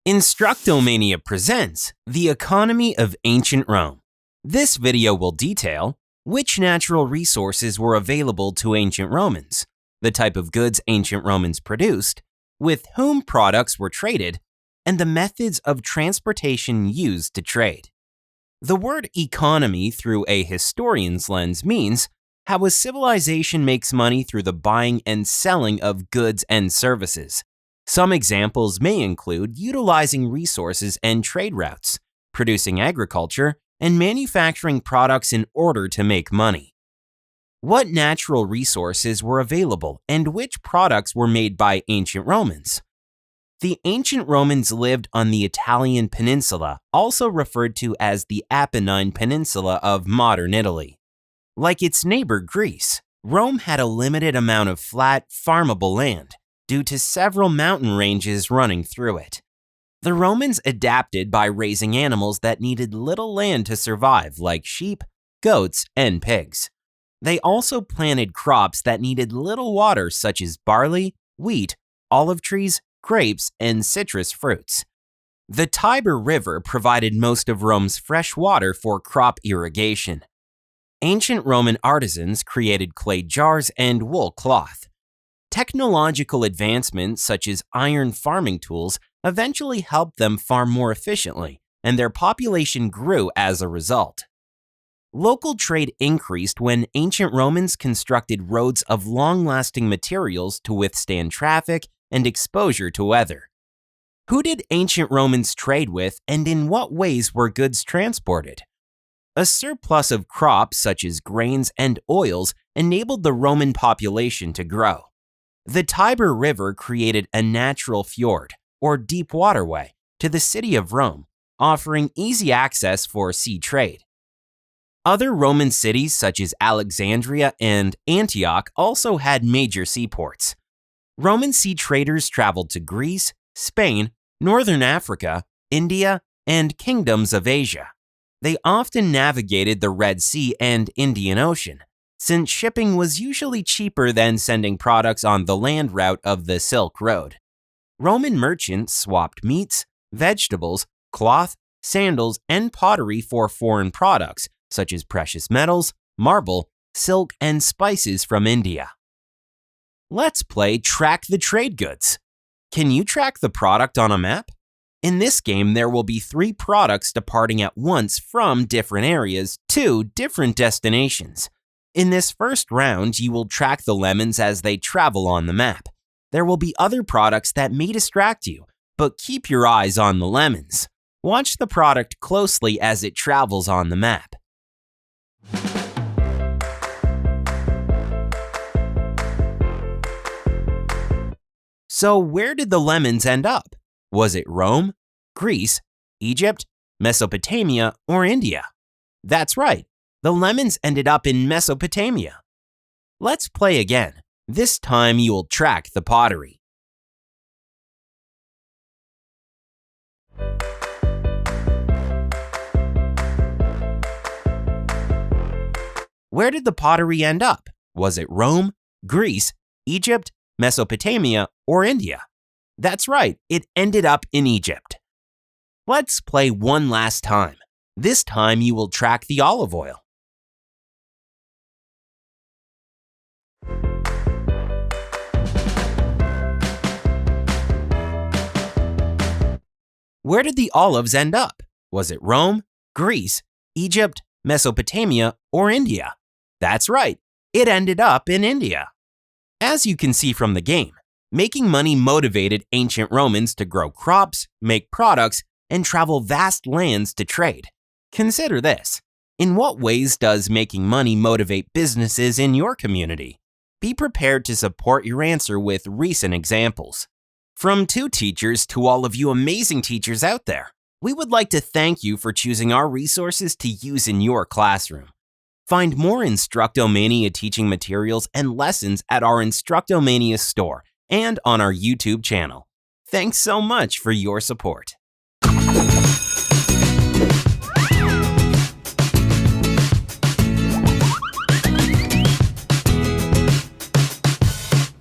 Instructomania presents The Economy of Ancient Rome. This video will detail which natural resources were available to ancient Romans, the type of goods ancient Romans produced, with whom products were traded, and the methods of transportation used to trade. The word economy through a historian's lens means how a civilization makes money through the buying and selling of goods and services. Some examples may include utilizing resources and trade routes, producing agriculture, and manufacturing products in order to make money. What natural resources were available and which products were made by ancient Romans? The ancient Romans lived on the Italian peninsula, also referred to as the Apennine Peninsula of modern Italy. Like its neighbor Greece, Rome had a limited amount of flat, farmable land, due to several mountain ranges running through it. The Romans adapted by raising animals that needed little land to survive, like sheep, goats, and pigs. They also planted crops that needed little water, such as barley, wheat, olive trees, grapes, and citrus fruits. The Tiber River provided most of Rome's fresh water for crop irrigation. Ancient Roman artisans created clay jars and wool cloth. Technological advancements such as iron farming tools eventually helped them farm more efficiently, and their population grew as a result. Local trade increased when ancient Romans constructed roads of long-lasting materials to withstand traffic and exposure to weather. Who did ancient Romans trade with, and in what ways were goods transported? A surplus of crops such as grains and oils enabled the Roman population to grow. The Tiber River created a natural fjord, or deep waterway, to the city of Rome, offering easy access for sea trade. Other Roman cities such as Alexandria and Antioch also had major seaports. Roman sea traders traveled to Greece, Spain, Northern Africa, India, and kingdoms of Asia. They often navigated the Red Sea and Indian Ocean, since shipping was usually cheaper than sending products on the land route of the Silk Road. Roman merchants swapped meats, vegetables, cloth, sandals, and pottery for foreign products such as precious metals, marble, silk, and spices from India. Let's play Track the Trade Goods. Can you track the product on a map? In this game, there will be 3 products departing at once from different areas to different destinations. In this first round, you will track the lemons as they travel on the map. There will be other products that may distract you, but keep your eyes on the lemons. Watch the product closely as it travels on the map. So where did the lemons end up? Was it Rome, Greece, Egypt, Mesopotamia, or India? That's right. The lemons ended up in Mesopotamia. Let's play again. This time you will track the pottery. Where did the pottery end up? Was it Rome, Greece, Egypt, Mesopotamia, or India? That's right, it ended up in Egypt. Let's play one last time. This time you will track the olive oil. Where did the olives end up? Was it Rome, Greece, Egypt, Mesopotamia, or India? That's right, it ended up in India. As you can see from the game, making money motivated ancient Romans to grow crops, make products, and travel vast lands to trade. Consider this. In what ways does making money motivate businesses in your community? Be prepared to support your answer with recent examples. From 2 teachers to all of you amazing teachers out there, we would like to thank you for choosing our resources to use in your classroom. Find more Instructomania teaching materials and lessons at our Instructomania store and on our YouTube channel. Thanks so much for your support.